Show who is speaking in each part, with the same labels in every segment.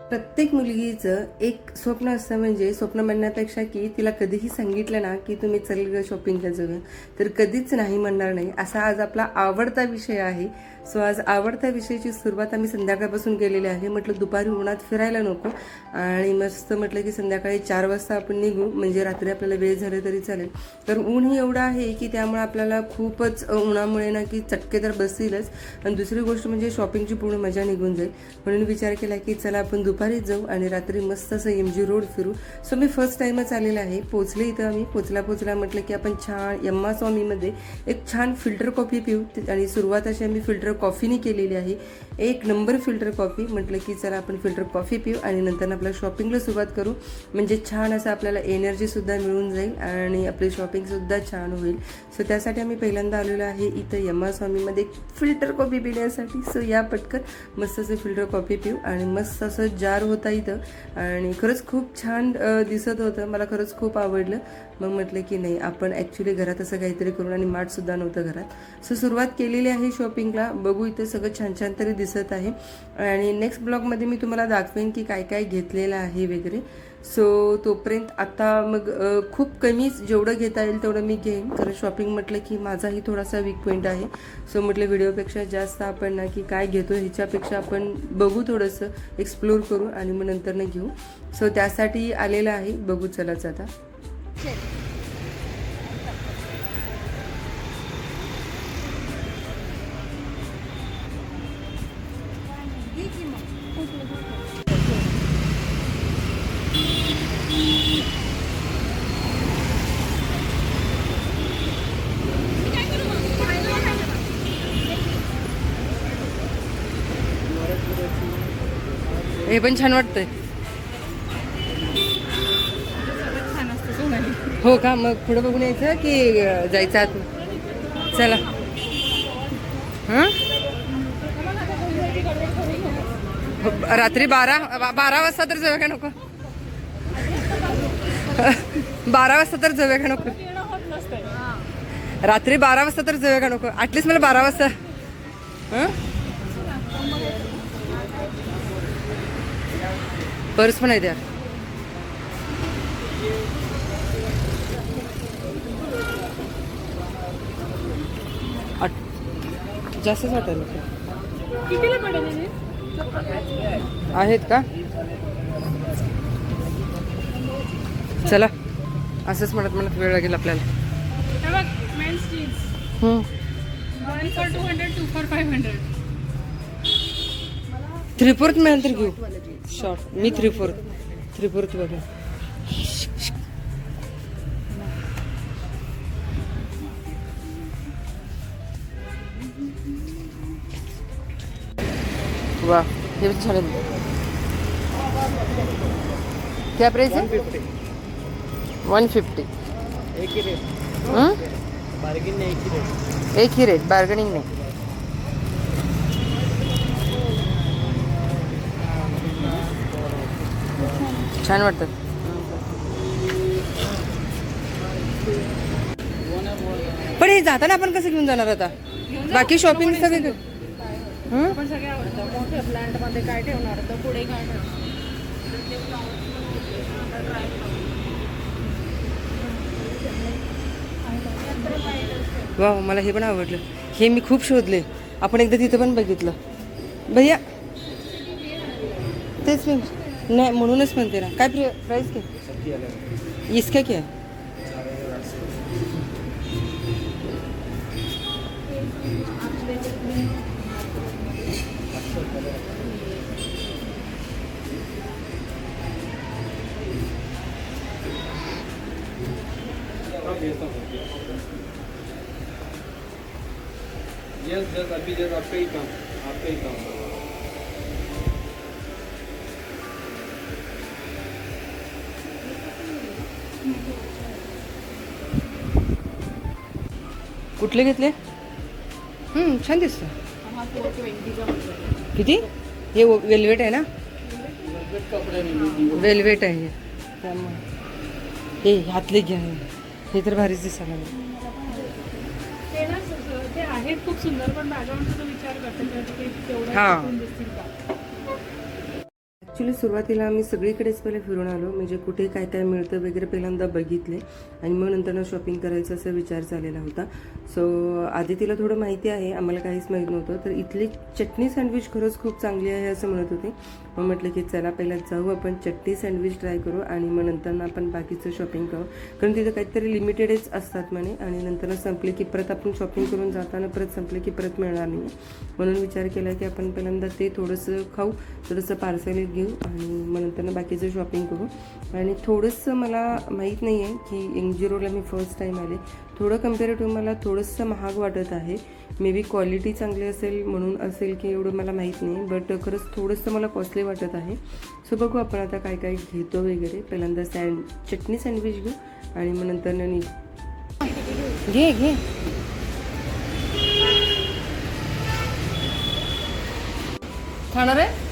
Speaker 1: प्रत्येक मुलगीचं एक स्वप्न असतं, म्हणजे स्वप्न म्हणण्यापेक्षा की तिला कधीही सांगितलं ना की तुम्ही चल ग शॉपिंगला जाऊया, तर कधीच नाही म्हणणार नाही. असा आज आपला आवडता विषय आहे. सो आज आवडत्या विषयाची सुरुवात आम्ही संध्याकाळपासून केलेली आहे. म्हटलं दुपारी उन्हात फिरायला नको आणि मस्त म्हटलं की संध्याकाळी 4 वाजता आपण निघू, म्हणजे रात्री आपल्याला वेळ झाले तरी चालेल. तर ऊनही एवढं आहे की त्यामुळे आपल्याला खूपच उन्हामुळे ना की चटके तर बसतीलच, आणि दुसरी गोष्ट म्हणजे शॉपिंगची पूर्ण मजा निघून जाईल. म्हणून विचार केला की चला आपण दुपारीच जाऊ आणि रात्री मस्त असं MG रोड फिरू. सो मी फर्स्ट टाइमच आलेला आहे. पोचले इथं आम्ही. पोचला म्हटलं की आपण छान यम्मा स्वामीमध्ये एक छान फिल्टर कॉफी पिऊ, आणि सुरुवात अशी आम्ही फिल्टर कॉफीने केलेली आहे. एक नंबर फिल्टर कॉफी. म्हटलं की चला आपण फिल्टर कॉफी पिऊ आणि नंतर आपल्या शॉपिंगला सुरुवात करू, म्हणजे छान असं आपल्याला एनर्जीसुद्धा मिळून जाईल आणि आपली शॉपिंगसुद्धा छान होईल. सो त्यासाठी आम्ही पहिल्यांदा आलेलो आहे इथं यम्मा स्वामीमध्ये फिल्टर कॉफी पिण्यासाठी. सो या पटकन मस्त असं फिल्टर कॉफी पिऊ, आणि मस्त असं जार होता इथं आणि खरंच खूप छान दिसत होतं. मला खरंच खूप आवडलं. मग म्हटलं की नाही आपण ॲक्च्युली घरात असं काहीतरी करून, आणि मार्टसुद्धा नव्हतं घरात. सो सुरुवात केलेली आहे शॉपिंगला. बघू इथं सगळं छान छान तरी दिसत आहे, आणि नेक्स्ट ब्लॉगमध्ये मी तुम्हाला दाखवेन की काय काय घेतलेलं आहे वगैरे. सो तोपर्यंत आता मग खूप कमीच जेवढं घेता येईल तेवढं मी घेईन, कारण शॉपिंग म्हटलं की माझाही थोडासा वीक पॉईंट आहे. सो म्हटलं व्हिडिओपेक्षा जास्त आपण ना की काय घेतो ह्याच्यापेक्षा आपण बघू, थोडंसं एक्सप्लोर करू आणि मग नंतर ना घेऊ. सो त्यासाठी आलेलं आहे. बघू चलाच आता. हे पण छान वाटतंय. हो का? मग पुढे बघून यायचं की जायचं आत? चला. हां, रात्री 12 वाजता तर जाऊया का नको? 12 वाजता तर जाऊया का नको? रात्री 12 वाजता तर जाऊया का नको? ॲटलिस्ट मला 12 वाजता. हां, पर्स पण आहे त्या. जास्तच वाटेल. आहेत का? चला, असंच म्हणत म्हणत वेळ लागेल आपल्याला. 3/4 मिळालं तर घेऊ. शॉर्ट मी 3/4 बघा. वाह, हे पण छान आहे. क्या प्राइस है? 150.
Speaker 2: एक ही रेट. बार्गेनिंग नहीं, एक ही रेट.
Speaker 1: एक ही रेट, बार्गेनिंग नाही. छान वाटतात. पण हे जाताना आपण कसं घेऊन जाणार आता? बाकी शॉपिंग सगळे
Speaker 3: पण सगळे आवडतं. मोठ्या प्लांटमध्ये काय ठेवणार तर पुढे काय ठेवणार?
Speaker 1: वा, मला हे पण आवडलं. हे मी खूप शोधले. आपण एकदा तिथं पण बघितलं भैया. तेच मी नाही म्हणूनच म्हणते ना. काय प्राइस काय इसका क्या है?
Speaker 2: यस अभी जस्ट आपका ही काम.
Speaker 1: कुठले घेतले? छान दिसतं.
Speaker 3: हा 420
Speaker 1: किती? हे वेल्वेट आहे ना?
Speaker 2: कपडे नहीं.
Speaker 1: वेल्वेट आहे त्यामुळे. हे हातले घ्या. हे तर भारीच दिसायला लागलं.
Speaker 3: ते आहे पॅकेट खूप सुंदर पण बॅकग्राऊंडचा तो विचार करते की तेवढं
Speaker 1: हा.
Speaker 3: टिकून दिसतील का.
Speaker 1: ॲक्च्युली सुरुवातीला आम्ही सगळीकडेच पहिले फिरून आलो, म्हणजे कुठे काय काय मिळतं वगैरे पहिल्यांदा बघितले आणि मग नंतर शॉपिंग करायचा असा विचार चाललेला होता. सो आधी तिला थोडं माहिती आहे, आम्हाला काहीच माहीत नव्हतं. तर इथली चटणी सँडविच खरंच खूप चांगली आहे असं म्हणत होते. मग म्हटलं की चला पहिला जाऊ आपण चटणी सँडविच ट्राय करू आणि मग नंतर आपण बाकीचं शॉपिंग करू, कारण तिथं काहीतरी लिमिटेडच असतात म्हणे आणि नंतर संपले की परत आपण शॉपिंग करून जाताना परत संपले की परत मिळणार नाही. म्हणून विचार केला की आपण पहिल्यांदा ते थोडंसं खाऊ, थोडंसं पार्सल घेऊ आणि मग नंतर बाकीचं शॉपिंग करू. आणि थोडंसं मला माहीत नाही आहे की NGROला मी फर्स्ट टाईम आले, थोडं कम्पेरेटिव्ह मला थोडंसं महाग वाटत आहे. मे बी क्वालिटी चांगली असेल म्हणून असेल की एवढं मला माहीत नाही, बट खरंच थोडंसं मला कॉस्टली वाटत आहे. सो बघू आपण आता काय काय घेतो वगैरे. पहिल्यांदा चटणी सँडविच घेऊ आणि मग नंतर घे घे खाणार आहे.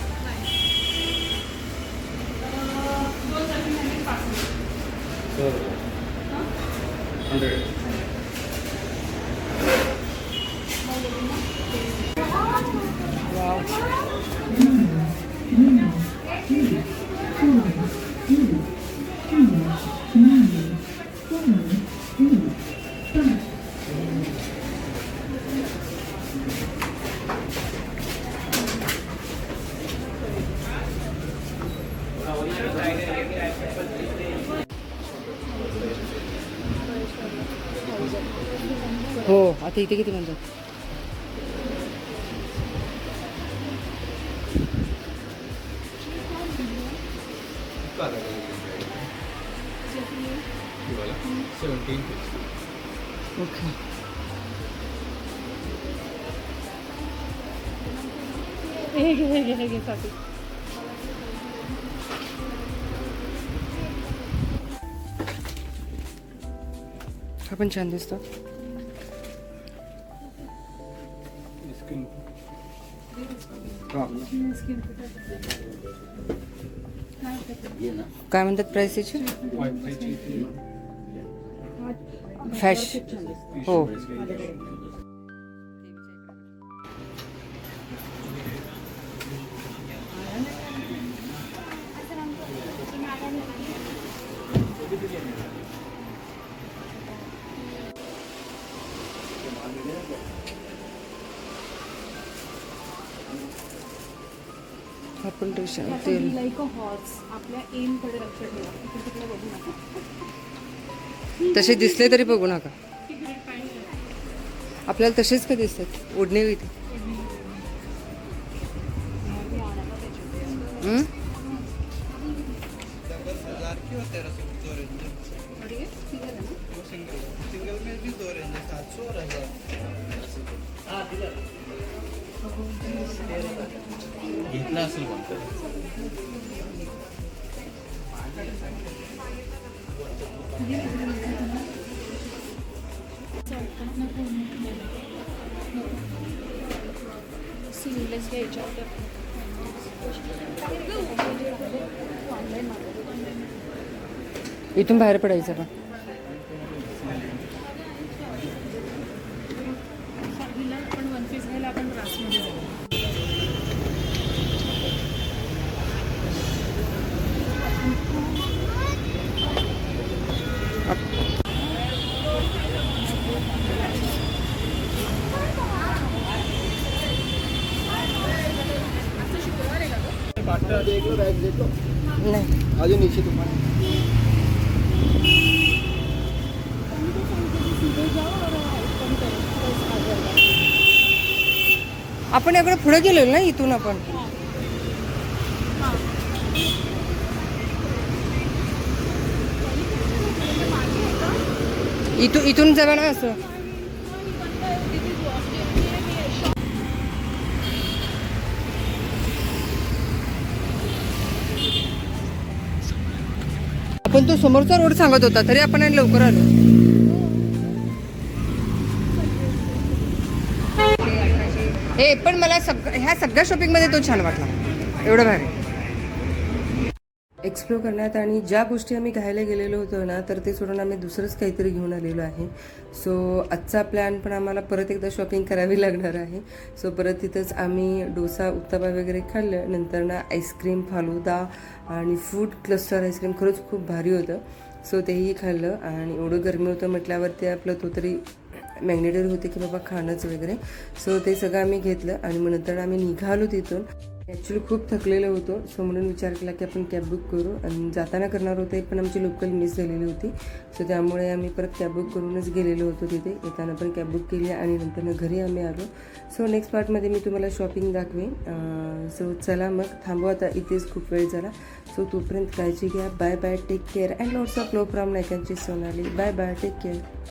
Speaker 1: हो, आता इथे किती म्हणतात? ओके.
Speaker 3: हे घे साठी.
Speaker 1: हा पण छान दिसतो. काय म्हणतात प्राइस याची? फॅश हो. आपण तेल
Speaker 3: लाईक अ हॉर्स आपल्या एम कडे लक्ष ठेवा. इकडे तिकडे बघू नका.
Speaker 1: तसे दिसले तरी बघू नका. आपल्याला तसेच का दिसतात ओढणे इथे.
Speaker 2: घेतला असेल म्हणतो.
Speaker 3: सिंगलेस घ्यायच्या
Speaker 1: इथून बाहेर पडायचं का?
Speaker 3: हिला आपण वन पीस घ्यायला आपण क्लासमध्ये जाऊ.
Speaker 1: नाही
Speaker 2: अजून नीचे तुम्हाला
Speaker 1: आपण याकडे पुढे गेलेलो ना इथून. आपण इथून जाऊ ना असं. आपण तो समोरचा रोड सांगत होता तरी आपण लवकर आलो. हे पण मला ह्या सगळ्या शॉपिंग मध्ये तो छान वाटला. एवढं भारी. एक्सप्लोर करण्यात आणि ज्या गोष्टी आम्ही घ्यायला गेलेलो होतो ना तर ते सोडून आम्ही दुसरंच काहीतरी घेऊन आलेलो आहे. सो आजचा प्लॅन पण आम्हाला परत एकदा शॉपिंग करावी लागणार आहे. सो परत तिथंच आम्ही डोसा उत्तपा वगैरे खाल्लं. नंतर ना आईस्क्रीम, फालुदा आणि फूड क्लस्टर आईस्क्रीम खरंच खूप भारी होतं. सो तेही खाल्लं आणि एवढं गरमी होतं म्हटल्यावरती आपलं तो तरी मॅग्नेटरी होते की बाबा खाणंच वगैरे. सो ते सगळं आम्ही घेतलं आणि मग नंतर आम्ही निघालो तिथून. ॲक्च्युली खूप थकलेलो होतो. सो म्हणून विचार केला की आपण कॅब बुक करू आणि जाताना करणार होते पण आमची लोकल मिस झालेली होती. सो त्यामुळे आम्ही परत कॅब बुक करूनच गेलेलो होतो तिथे. येताना पण कॅब बुक केली आणि नंतर घरी आम्ही आलो. सो नेक्स्ट पार्टमध्ये मी तुम्हाला शॉपिंग दाखवेन. सो चला मग थांबू आता, इथेच खूप वेळ झाला. सो तोपर्यंत काळजी घ्या. Bye bye, take care and lots of love from नायकांची Sonali. Bye bye, take care.